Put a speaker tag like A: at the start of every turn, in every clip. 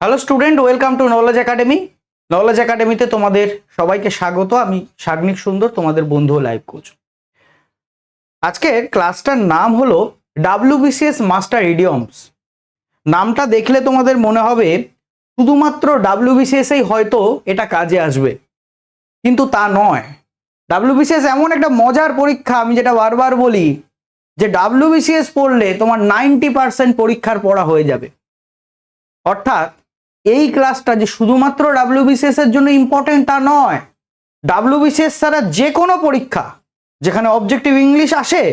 A: Hello student, welcome to knowledge academy. Knowledge একাডেমিতে তোমাদের সবাইকে স্বাগত। আমি সাগ্নিক সুন্দর, তোমাদের বন্ধু ও লাইভ কোচ। আজকের ক্লাসটার নাম হলো ডাব্লিউবিসিএস মাস্টার ইডিয়মস। নামটা দেখলে তোমাদের মনে হবে শুধুমাত্র ডাব্লিউবিসিএসই হয়তো এটা কাজে আসবে, কিন্তু তা নয়। ডাব্লিউবিসিএস এমন একটা মজার পরীক্ষা, আমি যেটা বারবার বলি যে ডাব্লিউবিসিএস পড়লে তোমার 90% পরীক্ষার পড়া হয়ে যাবে। অর্থাৎ এই ক্লাসটা যে শুধুমাত্র ডাব্লিউবিসিএস এর জন্য ইম্পর্টেন্ট তা নয়। ডাব্লিউবিসিএস ছাড়া যে কোনো পরীক্ষা যেখানে অবজেক্টিভ ইংলিশ আসে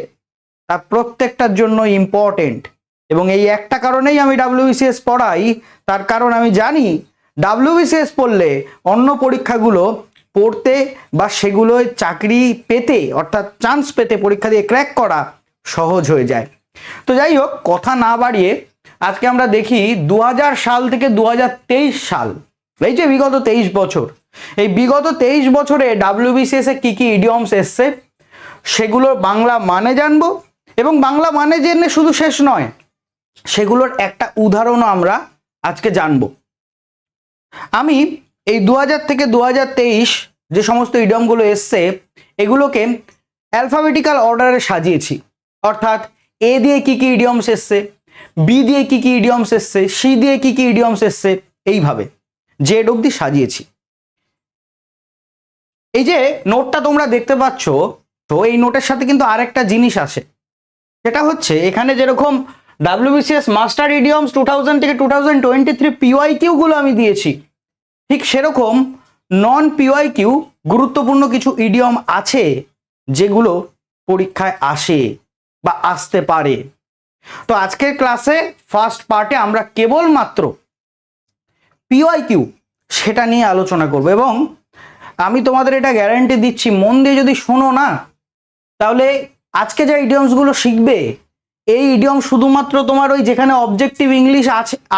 A: তার প্রত্যেকটার জন্য ইম্পর্টেন্ট। এবং এই একটা কারণেই আমি ডাব্লিউবিসিএস পড়াই, তার কারণ আমি জানি ডাব্লিউবিসিএস পড়লে অন্য পরীক্ষাগুলো পড়তে বা সেগুলোয় চাকরি পেতে অর্থাৎ চান্স পেতে পরীক্ষা দিয়ে ক্র্যাক করা সহজ হয়ে যায়। তো যাই হোক, কথা না বাড়িয়ে আজকে আমরা দেখি 2000 সাল থেকে 2023 সাল, এই যে বিগত 23 বছর, এই বিগত 23 বছরে ডাব্লিউবিসিএস এ কি কি ইডিয়মস এসছে সেগুলোর বাংলা মানে জানবো। এবং বাংলা মানে জেনে শুধু শেষ নয়, সেগুলোর একটা উদাহরণও আমরা আজকে জানবো। আমি এই 2000 থেকে 2023 যে সমস্ত ইডিয়মগুলো এসছে এগুলোকে অ্যালফাবেটিক্যাল অর্ডারে সাজিয়েছি। অর্থাৎ এ দিয়ে কি কি ইডিয়মস এসছে, বি দিয়ে কি কি ইডিয়মস এসছে, সি দিয়ে কি কি ইডিয়মস এসছে, এইভাবে জেড অবধি সাজিয়েছি। এই যে নোটটা তোমরা দেখতে পাচ্ছ, তো এই নোটের সাথে কিন্তু আরেকটা জিনিস আসে, সেটা হচ্ছে এখানে যেরকম ডাব্লিউবিসিএস মাস্টার ইডিয়মস 2000 থেকে 2023 পিওয়াইকিউ গুলো আমি দিয়েছি, ঠিক সেরকম নন পিওয়াইকিউ গুরুত্বপূর্ণ কিছু ইডিয়ম আছে যেগুলো পরীক্ষায় আসে বা আসতে পারে। তো আজকের ক্লাসে ফার্স্ট পার্টে আমরা কেবলমাত্র পিওয়াইকিউ সেটা নিয়ে আলোচনা করব। এবং আমি তোমাদের এটা গ্যারান্টি দিচ্ছি, মন দিয়ে যদি শোনো না, তাহলে আজকে যে ইডিয়মসগুলো শিখবে এই ইডিয়ম শুধুমাত্র তোমার ওই যেখানে অবজেক্টিভ ইংলিশ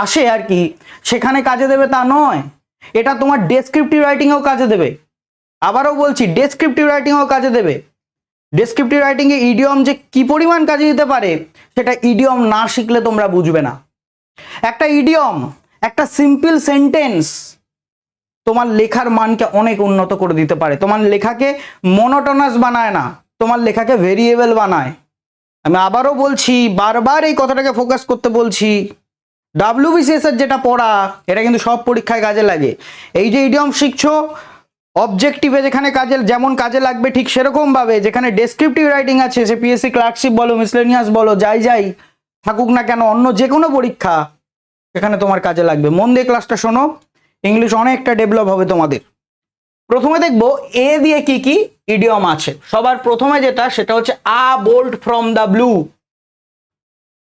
A: আসে আর কি সেখানে কাজে দেবে তা নয়, এটা তোমার ডেসক্রিপটিভ রাইটিংয়েও কাজে দেবে। আবারও বলছি, ডেসক্রিপটিভ রাইটিংয়েও কাজে দেবে। ডেসক্রিপটিভ রাইটিংয়ে ইডিয়ম যে কি পরিমাণ কাজে দিতে পারে সেটা ইডিয়ম না শিখলে তোমরা বুঝবে না। একটা ইডিয়ম, একটা সিম্পল সেন্টেন্স তোমার লেখার মানকে অনেক উন্নত করে দিতে পারে। তোমার লেখাকে মনোটোনাস বানায় না, তোমার লেখাকে ভেরিয়েবল বানায়। আমি আবারও বলছি, বারবার এই কথাটাকে ফোকাস করতে বলছি, ডাব্লিউবিসিএস এর যেটা পড়া এটা কিন্তু সব পরীক্ষায় কাজে লাগে। এই যে ইডিয়ম শিখছো, অবজেক্টিভে যেখানে যেমন কাজে লাগবে, ঠিক সেরকম ভাবে যেখানে ডেসক্রিপটিভ রাইটিং আছে, সে পিএসসি ক্লার্কশিপ বলো, মিসলেনিয়াস বলো, যাই থাকুক না কেন, অন্য যে কোনো পরীক্ষা সেখানে তোমার কাজে লাগবে। মন দিয়ে ক্লাসটা শোনো, ইংলিশ অনেকটা ডেভেলপ হবে তোমাদের। প্রথমে দেখবো এ দিয়ে কি কি ইডিয়ম আছে। সবার প্রথমে যেটা, সেটা হচ্ছে a bolt from the blue.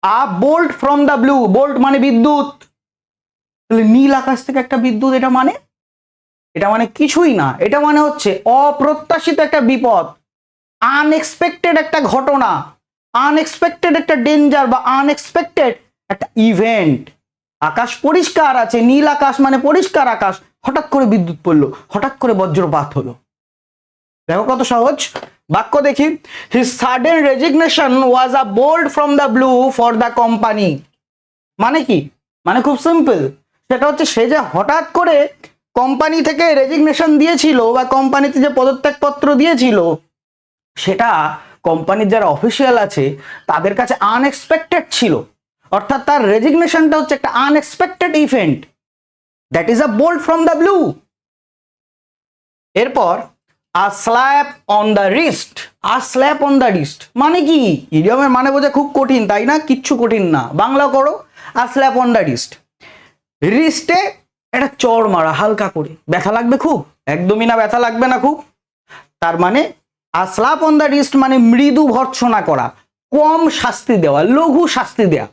A: A bolt from the blue, bolt মানে বিদ্যুৎ, তাহলে নীল আকাশ থেকে একটা বিদ্যুৎ, এটা মানে কিছুই না। এটা মানে হচ্ছে অপ্রত্যাশিত একটা বিপদ, আনএক্সপেক্টেড একটা ঘটনা, আনএক্সপেক্টেড একটা ডেঞ্জার বা আনএক্সপেক্টেড একটা ইভেন্ট। আকাশ পরিষ্কার আছে, নীল আকাশ মানে পরিষ্কার আকাশ, হঠাৎ করে বিদ্যুৎ পড়লো, হঠাৎ করে বজ্রপাত হলো। দেখো কত সহজ বাক্য। দেখি, his sudden resignation was a bolt from the blue for the company. মানে কি? মানে খুব সিম্পল, সেটা হচ্ছে সে যে হঠাৎ করে কোম্পানি থেকে রেজিগনেশন দিয়েছিল বা কোম্পানিতে যে পদত্যাগপত্র দিয়েছিল, সেটা কোম্পানির যারা অফিসিয়াল আছে তাদের কাছে আনএক্সপেক্টেড ছিল। অর্থাৎ তার রেজিগনেশনটা হচ্ছে একটা unexpected event, that is a bolt from the blue. এরপর a slap on the wrist. A slap on the wrist মানে কি? ইডিয়মের মানে বোঝা খুব কঠিন, তাই না? কিচ্ছু কঠিন না, বাংলা করো। আ স্ল্যাপ অন দ্য রিস্ট, রিস্টে একটা চড় মারা, হালকা করে। ব্যথা লাগবে খুব? একদমই না, ব্যথা লাগবে না খুব। তার মানে আ স্ল্যাপ অন দ্য রিস্ট মানে মৃদু ভর্ৎসনা করা, কম শাস্তি দেওয়া, লঘু শাস্তি দেওয়া।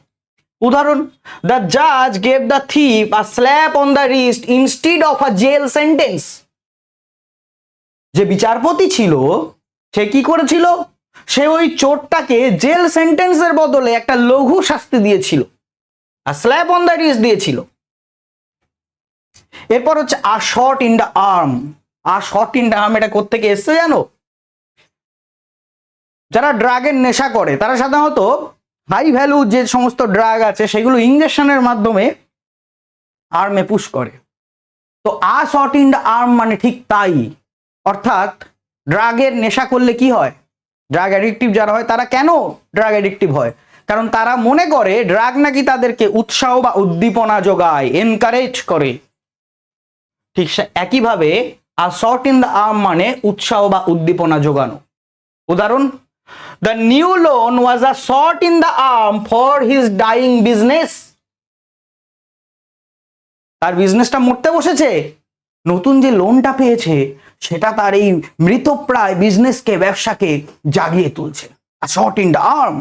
A: উদাহরণ, দ্য জাজ gave the thief a slap on the wrist instead of a jail sentence. যে বিচারপতি ছিল সে কি করেছিল? সে ওই চোরটাকে জেল সেন্টেন্সের বদলে একটা লঘু শাস্তি দিয়েছিল, আ স্ল্যাপ অন দ্য রিস্ট দিয়েছিল। এরপর হচ্ছে আ shot in the arm. A shot in the arm এটা কোত্থেকে এসছে জানো? যারা ড্রাগের নেশা করে তারা সাধারণত হাই ভ্যালু যে সমস্ত ড্রাগ আছে সেগুলো ইঞ্জেকশনের মাধ্যমে আর্মে পুশ করে। তো আ শট ইন দ্য আর্ম মানে ঠিক তাই, অর্থাৎ ড্রাগের নেশা করলে কি হয়, ড্রাগ অ্যাডিকটিভ যারা হয় তারা কেন ড্রাগ অ্যাডিকটিভ হয়, কারণ তারা মনে করে ড্রাগ নাকি তাদেরকে উৎসাহ বা উদ্দীপনা যোগায়, এনকারেজ করে। ঠিক একইভাবে a shot in the arm মানে উৎসাহ বা উদ্দীপনা যোগানো। উদাহরণ, the new loan was a shot in the arm for his dying business. তার বিজনেসটা মরতে বসেছে, নতুন যে লোনটা পেয়েছে সেটা তার এই মৃতপ্রায় বিজনেসকে, ব্যবসাকে জাগিয়ে তুলছে। আ shot in the arm.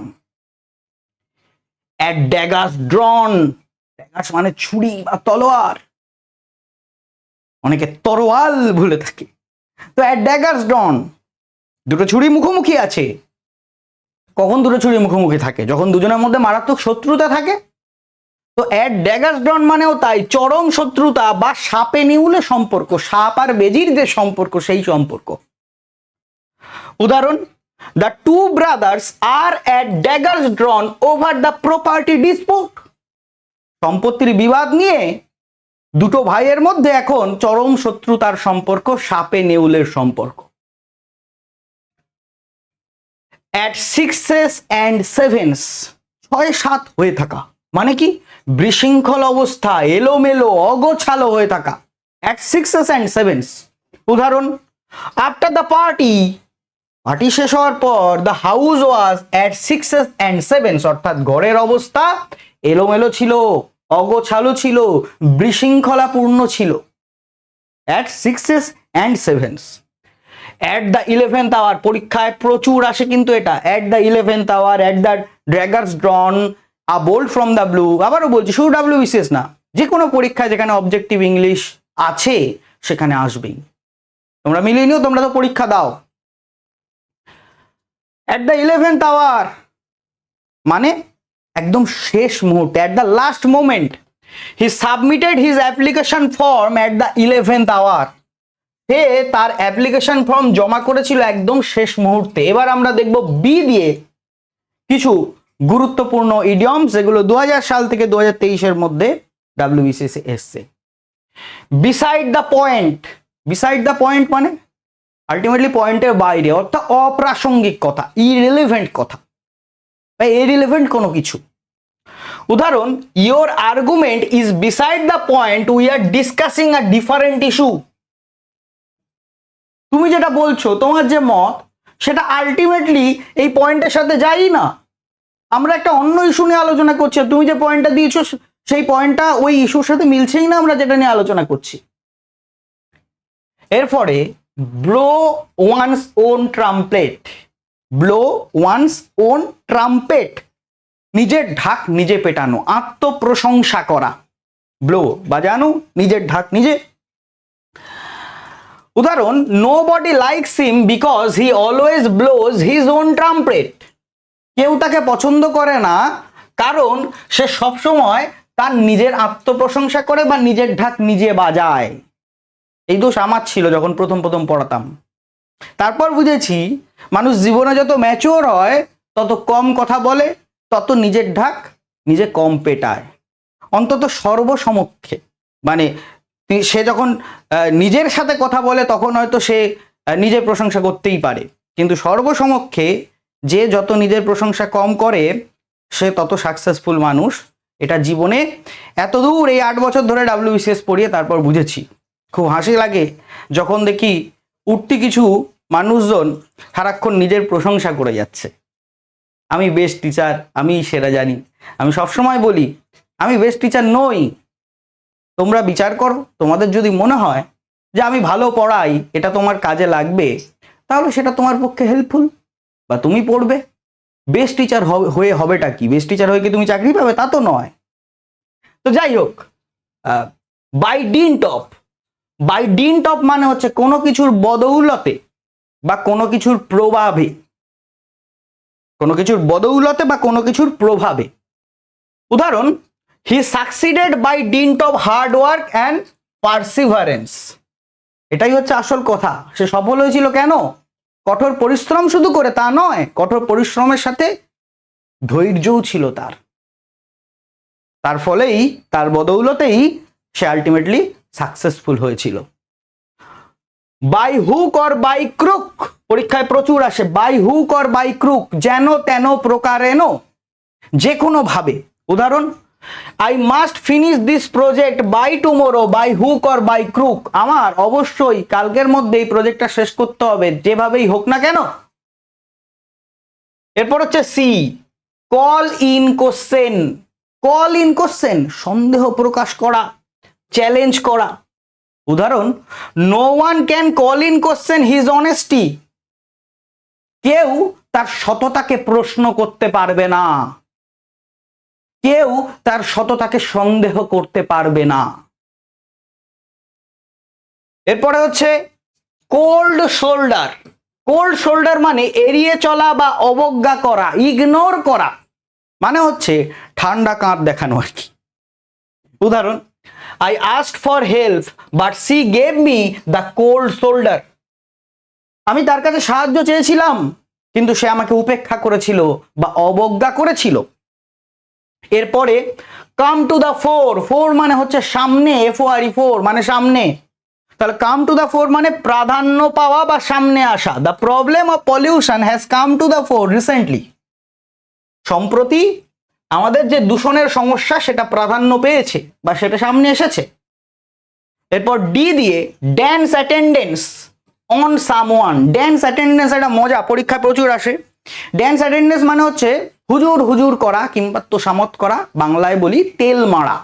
A: At daggers ড্রন, daggers মানে ছুরি বা তলোয়ার, অনেকে তরোয়াল ভুলে থাকে। তো অ্যাট ড্যাগার্স ড্রন, দুটো ছুরি মুখোমুখি আছে। কখন দুটো ছুরি মুখোমুখি থাকে, যখন দুজনের মধ্যে মারাত্মক শত্রুতা থাকে। তো অ্যাট ড্যাগার্স ড্রন মানেও তাই, চরম শত্রুতা বা সাপে নেউলে সম্পর্ক, সাপ আর বেজির যে সম্পর্ক সেই সম্পর্ক। উদাহরণ, the two brothers are at daggers drawn over the property dispute. সম্পত্তির বিবাদ নিয়ে দুটো ভাইয়ের মধ্যে এখন চরম শত্রুতার সম্পর্ক, সাপে নেউলের সম্পর্ক। অ্যাট সিক্সেস অ্যান্ড সেভেন্স, 6-7 হয়ে থাকা মানে কি, বিশৃঙ্খল অবস্থা, এলোমেলো অগোছালো হয়ে থাকা। At sixes and sevens. উদাহরণ, আফটার দ্য পার্টি, পার্টি শেষ হওয়ার পর, the house was at sixes and sevens, অর্থাৎ ঘরের অবস্থা এলোমেলো ছিল, অগোছালো ছিল, বিশৃঙ্খলাপূর্ণ ছিল। At sixes and sevens. At the 11th hour, পরীক্ষায় প্রচুর আসে কিন্তু এটা। At the 11th hour, at the daggers drawn, a bolt from the blue. আবারও বলছি, শুধু WBCS না, যে কোনো পরীক্ষায় যেখানে অবজেক্টিভ ইংলিশ আছে সেখানে আসবেই। তোমরা মিলিয়ে নিও, তোমরা তো পরীক্ষা দাও। অ্যাট দ্য 11th আওয়ার মানে একদম শেষ মুহূর্তে, at the last moment. He submitted his application form at the 11th hour. সে তার অ্যাপ্লিকেশন ফর্ম জমা করেছিল একদম শেষ মুহূর্তে। এবার আমরা দেখব বি দিয়ে কিছু গুরুত্বপূর্ণ ইডিয়মস, যেগুলো 2000 সাল থেকে 2023 মধ্যে WBCS এসছে। Beside the point. Beside the point মানে আলটিমেটলি পয়েন্টের বাইরে, অর্থাৎ অপ্রাসঙ্গিক কথা, ইরেলেভেন্ট কথা বা ইরেলেভেন্ট কোনো কিছু। উদাহরণ, your argument is beside the point, we are discussing a different issue. তুমি যেটা বলছো, তোমার যে মত, সেটা আলটিমেটলি এই পয়েন্টের সাথে যাই না। আমরা একটা অন্য ইস্যু নিয়ে আলোচনা করছি, তুমি যে পয়েন্টটা দিয়েছো সেই পয়েন্টটা ওই ইস্যুর সাথে মিলছেই না আমরা যেটা নিয়ে আলোচনা করছি। এরপরে blow one's own trumpet. Blow one's own trumpet, নিজের ঢাক নিজে পেটানো, আত্মপ্রশংসা করা। ব্লো বাজানো, নিজের ঢাক নিজে। উদাহরণ, nobody likes him because he always blows his own trumpet. কেউ তাকে পছন্দ করে না কারণ সে সবসময় তার নিজের আত্মপ্রশংসা করে বা নিজের ঢাক নিজে বাজায়। এই দোষ আমার ছিল যখন প্রথম পড়াতাম। তারপর বুঝেছি মানুষ জীবনে যত ম্যাচিওর হয় তত কম কথা বলে, তত নিজের ঢাক নিজে কম পেটায়, অন্তত সর্বসমক্ষে। মানে সে যখন নিজের সাথে কথা বলে তখন হয়তো সে নিজের প্রশংসা করতেই পারে, কিন্তু সর্বসমক্ষে যে যত নিজের প্রশংসা কম করে সে তত সাকসেসফুল মানুষ। এটা জীবনে এতদূর এই 8 বছর ধরে WBCS পড়িয়ে তারপর বুঝেছি। খুব হাসি লাগে যখন দেখি উঠতি কিছু মানুষজন সারাক্ষণ নিজের প্রশংসা করে যাচ্ছে। আমি বেস্ট টিচার, আমি সেরা জানি। আমি সবসময় বলি আমি বেস্ট টিচার নই। তোমরা বিচার করো, তোমাদের যদি মনে হয় যে আমি ভালো পড়াই, এটা তোমার কাজে লাগবে, তাহলে সেটা তোমার পক্ষে হেল্পফুল বা তুমি পড়বে। বেস্ট টিচার হয়ে হবেটা কি? বেস্ট টিচার হয়ে কি তুমি চাকরি পাবে? তা তো নয়। তো যাই হোক, by dint of. By dint of মানে হচ্ছে কোনো কিছুর বদৌলতে বা কোনো কিছুর প্রভাবে, কোনো কিছুর বদৌলতে বা কোনো কিছুর প্রভাবে। উদাহরণ, he succeeded by dint of hard work and perseverance. এটাই হচ্ছে আসল কথা। সে সফল হয়েছিল কেন? কঠোর পরিশ্রম শুধু করে তা নয়, কঠোর পরিশ্রমের সাথে ধৈর্যও ছিল তার। তার ফলেই, তার বদৌলতেই সে আলটিমেটলি সাকসেসফুল হয়েছিল। By hook or by crook, পরীক্ষায় প্রচুর আসে, by hook or by crook, যেন তেন প্রকারেণ, যে কোনো ভাবে। উদাহরণ, I must finish this project by tomorrow by hook or by crook, আমার অবশ্যই কালকের মধ্যে এই প্রজেক্টটা শেষ করতে হবে যেভাবেই হোক না কেন। এরপর হচ্ছে C, call in question. Call in question, সন্দেহ প্রকাশ করা, চ্যালেঞ্জ করা। উদাহরণ, no one can call in question his honesty, কেউ তার সততাকে প্রশ্ন করতে পারবে না, কেউ তার সততাকে সন্দেহ করতে পারবে না। এরপরে হচ্ছে কোল্ড শোল্ডার। কোল্ড শোল্ডার মানে এড়িয়ে চলা বা অবজ্ঞা করা, ইগনোর করা, মানে হচ্ছে ঠান্ডা কাঁধ দেখানো আর কি। উদাহরণ, I asked for help but C gave me the cold shoulder, আমি তার কাছে সাহায্য চেয়েছিলাম কিন্তু সে আমাকে উপেক্ষা করেছিল বা অবজ্ঞা করেছিল। এরপরে come to the fore. Fore মানে হচ্ছে সামনে, FORE, ফোর মানে সামনে। তাহলে কাম টু দ্য ফোর মানে প্রাধান্য পাওয়া বা সামনে আসা। The problem of pollution has come to the fore recently, সম্প্রতি আমাদের যে দূষণের সমস্যা সেটা প্রাধান্য পেয়েছে বা সেটা সামনে এসেছে। এরপর ডি দিয়ে dance attendance on someone. Dance attendance একটা মজা, পরীক্ষায় প্রচুর আসে। ড্যান্স অ্যাটেন্ডেন্স মানে হচ্ছে হুজুর হুজুর করা কিংবা তোষামত করা, বাংলায় বলি তেল মারা।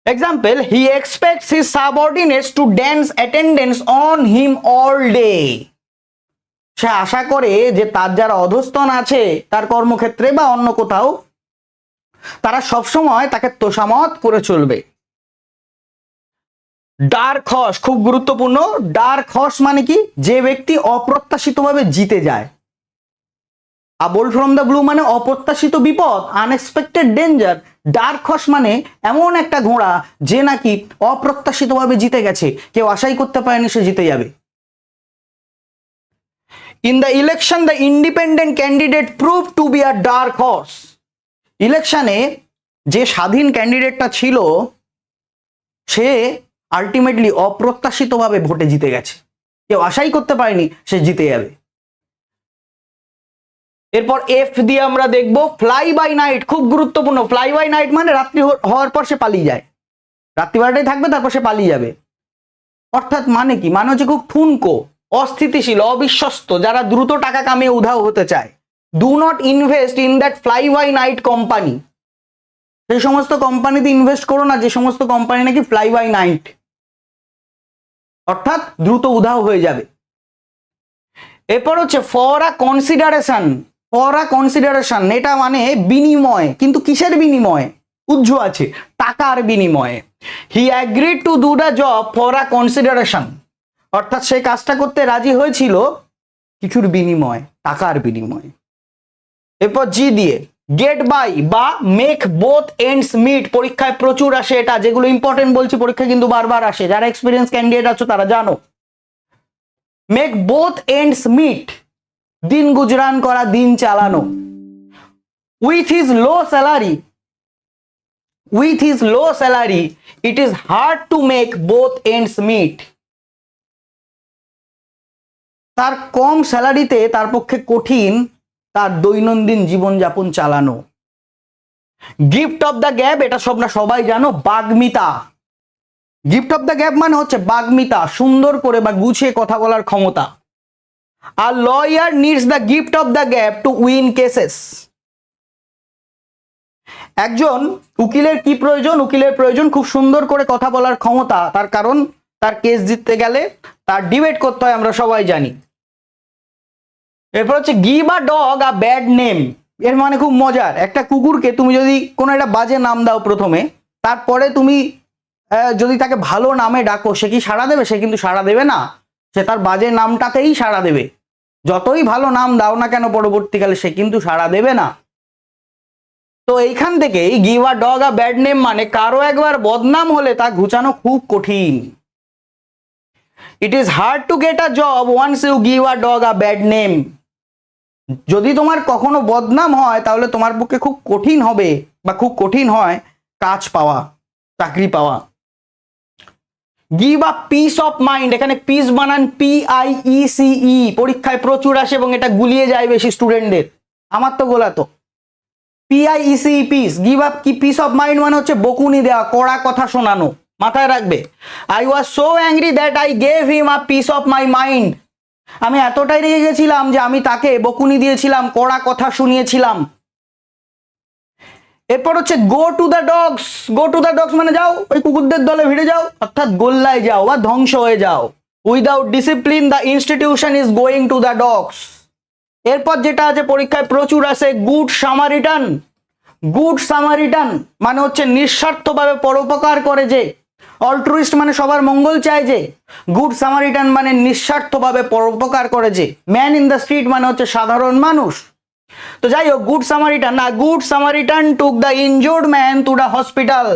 A: Example, he expects his subordinates to dance attendance on him all day. সে আশা করে যে তার যারা অধস্তন আছে তার কর্মক্ষেত্রে বা অন্য কোথাও, তারা সবসময় তাকে তোষামত করে চলবে। ডার্ক হর্স খুব গুরুত্বপূর্ণ। ডার্ক হর্স মানে কি, যে ব্যক্তি অপ্রত্যাশিতভাবে জিতে যায়। A bolt from the blue মানে অপ্রত্যাশিত বিপদ, আনএক্সপেক্টেড ডেঞ্জার। ডার্ক হর্স মানে এমন একটা ঘোড়া যে নাকি অপ্রত্যাশিতভাবে জিতে গেছে, কেউ আশাই করতে পারেনি সে জিতে যাবে। In the election the independent candidate prove two be a dark horse. ইলেকশনে যে স্বাধীন ক্যান্ডিডেটটা ছিল সে আলটিমেটলি অপ্রত্যাশিতভাবে ভোটে জিতে গেছে, কেউ আশাই করতে পারেনি সে জিতে যাবে। এরপর এফ দিয়ে আমরা দেখব ফ্লাই বাই নাইট, খুব গুরুত্বপূর্ণ। ফ্লাই বাই নাইট মানে রাত্রি হওয়ার পর সে পালিয়ে যায়, রাত্রিবেলাটাই থাকবে তারপর সে পালিয়ে যাবে। অর্থাৎ মানে কি, মানে হচ্ছে খুব ঠুনকো, অস্থিতিশীল, অবিশ্বস্ত, যারা দ্রুত টাকা কামিয়ে উধাও হতে চায়। Do not invest in that fly by night company. সেই সমস্ত কোম্পানিতে ইনভেস্ট করো না যে সমস্ত কোম্পানি নাকি ফ্লাই বাই নাইট, অর্থাৎ দ্রুত উধাও হয়ে যাবে। এরপর হচ্ছে for a consideration. For a consideration এটা মানে বিনিময়, কিন্তু কিসের বিনিময়, উজ্জ্ব আছে, টাকার বিনিময়ে। হি agreed to do the job for a consideration, অর্থাৎ সে কাজটা করতে রাজি হয়েছিল কিছুর বিনিময়, টাকার বিনিময়ে। এরপর জি দিয়ে গেট বাই বা মেক বোথ এন্ডস মিট, পরীক্ষায় প্রচুর আসে এটা, যেগুলো ইম্পর্টেন্ট বলছি পরীক্ষায় কিন্তু বারবার আসে, যারা এক্সপিরিয়েন্স ক্যান্ডিডেট আছো তারা জানো। মেক বোথ এন্ডস মিট, দিন গুজরান করা, দিন চালানো। With his low salary, with his low salary it is hard to make both ends meet, তার কম স্যালারিতে তার পক্ষে কঠিন তার দৈনন্দিন জীবনযাপন চালানো। গিফট অফ দ্য গ্যাপ এটা সবাই জানো, বাগ্মিতা। গিফট অফ দ্য গ্যাপ মানে হচ্ছে বাগ্মিতা, সুন্দর করে বা গুছিয়ে কথা বলার ক্ষমতা। আর lawyer needs the gift of the gab to win cases. একজন উকিলের কি প্রয়োজন, উকিলের প্রয়োজন খুব সুন্দর করে কথা বলার ক্ষমতা, তার কারণ তার কেস জিততে গেলে তার ডিবেট করতে হয়, আমরা সবাই জানি। এরপর হচ্ছে give a dog a bad name. এর মানে খুব মজার, একটা কুকুরকে তুমি যদি কোনো একটা বাজে নাম দাও প্রথমে, তারপরে তুমি যদি তাকে ভালো নামে ডাকো, সে কি সাড়া দেবে? সে কিন্তু সাড়া দেবে না, সে তার বাজে নামটাতেই সাড়া দেবে। যতই ভালো নাম দাও না কেন পরবর্তীকালে সে কিন্তু সাড়া দেবে না। তো এইখান থেকেই give a dog a bad name মানে কারো একবার বদনাম হলে তা ঘুচানো খুব কঠিন। It is hard to get a job once you give a dog a bad name. যদি তোমার কখনো বদনাম হয় তাহলে তোমার পক্ষে খুব কঠিন হবে বা খুব কঠিন হয় কাজ পাওয়া, চাকরি পাওয়া। Give a piece of mind, এখানে পিস বানান PIECE, পরীক্ষায় প্রচুর আসে এবং এটা গুলিয়ে যায় বেশি স্টুডেন্টদের, আমার তো গোলাতো। PIECE, পিস, গিভ আপ কি পিস অফ মাইন্ড মানে হচ্ছে বকুনি দেওয়া, কড়া কথা শোনানো, মাথায় রাখবে। I was so angry that I gave him a piece of my mind, আমি এতটাই রেগে গেছিলাম যে আমি তাকে বকুনি দিয়েছিলাম, কড়া কথা শুনিয়েছিলাম। এরপর হচ্ছে go to the dogs, go to the dogs মানে যাও ওই কুকুরদের দলে ভিড়ে যাও, অর্থাৎ গোল্লায় যাও বা ধ্বংস হয়ে যাও। Without discipline the institution is going to the dogs. এরপর যেটা আছে পরীক্ষায় প্রচুর আসে, গুড সামারিটান। গুড সামারিটান মানে হচ্ছে নিঃস্বার্থভাবে পরোপকার করে যে, অল্ট্রুইস্ট মানে সবার মঙ্গল চায় যে, গুড সামারিটান মানে নিঃস্বার্থভাবে পরোপকার করে যে। ম্যান ইন দ্য স্ট্রিট মানে হচ্ছে সাধারণ মানুষ। তো যাই হোক, গুড সামারিটান না, good Samaritan took the injured man to the hospital,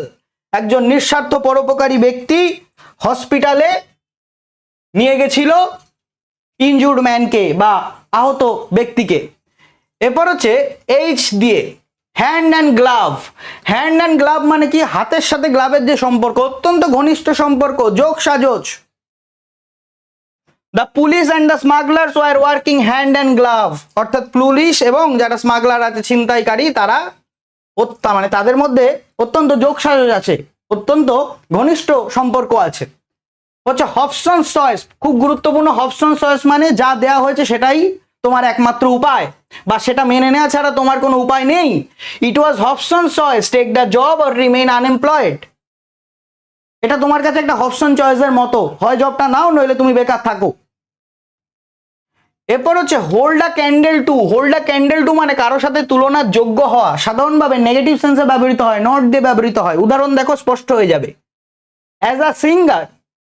A: একজন নিঃস্বার্থ পরোপকারী ব্যক্তি হসপিটালে নিয়ে গেছিল ইনজুর্ড ম্যানকে বা আহত ব্যক্তিকে। এরপর হচ্ছে এইচ দিয়ে hand and glove. Hand and glove মানে কি, হাতের সাথে গ্লাভের যে সম্পর্ক, অত্যন্ত ঘনিষ্ঠ সম্পর্ক, যোগ সাজোজ। The police and the smugglers were working hand and glove, অর্থাৎ পুলিশ এবং যারা স্মাগলার আছে, ছিনতাইকারী, তারা মানে তাদের মধ্যে অত্যন্ত যোগ সাজোজ আছে, অত্যন্ত ঘনিষ্ঠ সম্পর্ক আছে। হচ্ছে হবসনস চয়েস, খুব গুরুত্বপূর্ণ। হবসনস চয়েস মানে যা দেয়া হয়েছে সেটাই তোমার একমাত্র উপায়, বা সেটা মেনে নেওয়া ছাড়া তোমার কোনো উপায় নেই। It was Hobson's choice, take the job or remain unemployed. এটা তোমার কাছে একটা হবসন চয়েসের মতো, হয় জবটা নাও নইলে তুমি বেকার থাকো। এরপর হচ্ছে hold a candle to. Hold a candle to মানে কারোর সাথে তুলনার যোগ্য হওয়া, সাধারণভাবে নেগেটিভ সেন্সে ব্যবহৃত হয়, নট দিয়ে ব্যবহৃত হয়। উদাহরণ দেখো, স্পষ্ট হয়ে যাবে। As a singer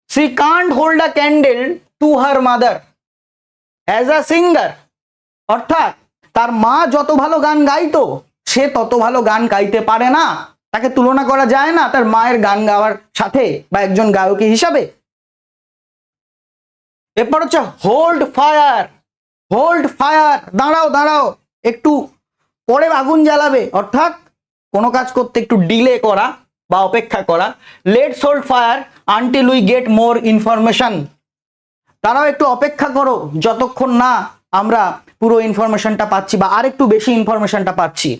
A: she can't hold a candle to her mother. as a singer অর্থাৎ তার মা যত ভালো গান গাইতো সে তত ভালো গান গাইতে পারে না, তাকে তুলনা করা যায় না তার মায়ের গান গাওয়ার সাথে বা একজন গায়কী হিসাবে। এরপর হচ্ছে হোল্ড ফায়ার। হোল্ড ফায়ার, দাঁড়াও দাঁড়াও, একটু পরে আগুন জ্বালাবে, অর্থাৎ কোনো কাজ করতে একটু ডিলে করা বা অপেক্ষা করা। Let's hold fire until we get more information, তারাও একটু অপেক্ষা করো যতক্ষণ না আমরা পুরো ইনফরমেশনটা পাচ্ছি বা আরেকটু বেশি ইনফরমেশনটা পাচ্ছি।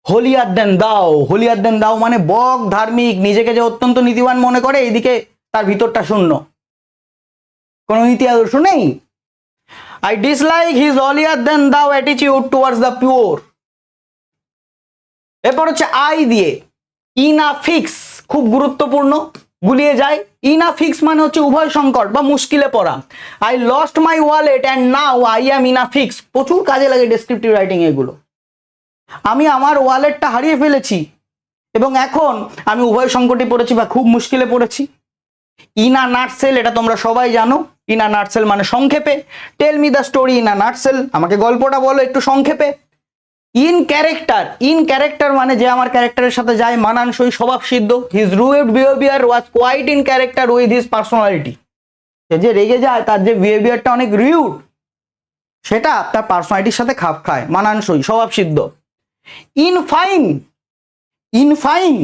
A: হোলিয়ার দেন দাও। হোলিয়ার দেন দাও মানে বক, ধার্মিক, নিজেকে যে অত্যন্ত নীতিবান মনে করে, এইদিকে তার ভিতরটা শূন্য, কোনো নীতি আদর্শ নেই। আই ডিসলাইক হিজ হলিয়ার দেন দাও অ্যাটিটিউড টুয়ার্ডস দ্য পিওর। এরপর হচ্ছে আই দিয়ে ইনাফিক্স, খুব গুরুত্বপূর্ণ, গুলিয়ে যায়। ইনাফিক্স মানে হচ্ছে উভয় সংকট বা মুশকিলে পড়া। I lost my wallet and now I am in a fix, প্রচুর কাজে লাগে ডেসক্রিপটিভ রাইটিং এগুলো। আমি আমার ওয়ালেটটা হারিয়ে ফেলেছি এবং এখন আমি উভয় সংকটে পড়েছি বা খুব মুশকিলে পড়েছি। ইন আ নাটসেল, এটা তোমরা সবাই জানো। ইন আ নাটসেল মানে সংক্ষেপে। Tell me the story in a nutshell, আমাকে গল্পটা বলো একটু সংক্ষেপে। ইন ক্যারেক্টার, ইন ক্যারেক্টার মানে যে আমার ক্যারেক্টারের সাথে যায়, মানানসই, স্বভাব সিদ্ধ। His rude behaviour was quite in character with his personality, সে যে রেগে যায় তার যে বিহেভিয়ারটা অনেক রিউড, সেটা তার পার্সোনালিটির সাথে খাপ খায়, মানানসই, স্বভাব সিদ্ধ। ইন ফাইন, ইন ফাইন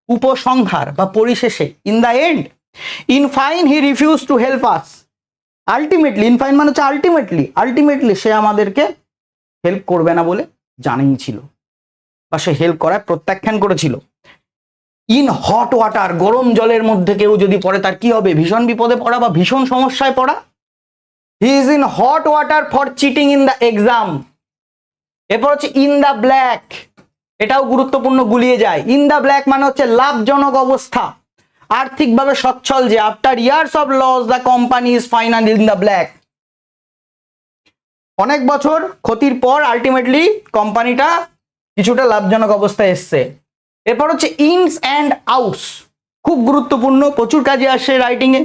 A: উপসংহার বা পরিশেষে, in the end. In fine he refuse to help us. Ultimately, in fine মানে হচ্ছে আলটিমেটলি, আলটিমেটলি সে আমাদেরকে হেল্প করবে না বলে জানিয়ে ছিল বা সে হেল্প করার প্রত্যাখ্যান করেছিল। ইন হট ওয়াটার, গরম জলের মধ্যে কেউ যদি পড়ে তার কি হবে, ভীষণ বিপদে পড়া বা ভীষণ সমস্যায় পড়া। He is in hot water for cheating in the exam. এরপর হচ্ছে ইন দ্য ব্ল্যাক, এটাও গুরুত্বপূর্ণ, গুলিয়ে যায়। ইন দ্য ব্ল্যাক মানে হচ্ছে লাভজনক অবস্থা, আর্থিকভাবে সচ্ছল যে। After years of loss the company is finally in the black, অনেক বছর ক্ষতির পর আলটিমেটলি কোম্পানিটা কিছুটা লাভজনক অবস্থায় এসছে। এরপর হচ্ছে ইনস অ্যান্ড আউটস, খুব গুরুত্বপূর্ণ, প্রচুর কাজে আসে রাইটিং এ।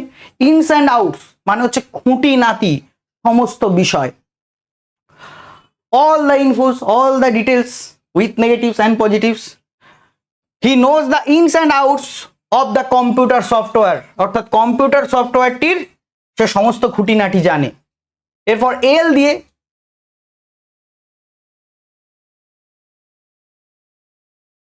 A: ইনস অ্যান্ড আউটস মানে হচ্ছে খুঁটিনাটি সমস্ত বিষয়। All the infos, all the details with negatives and positives. He knows the ins and outs of the computer software, অর্থাৎ কম্পিউটার সফটওয়্যারটির সে সমস্ত খুঁটিনাটি জানে। এরপর এল দিয়ে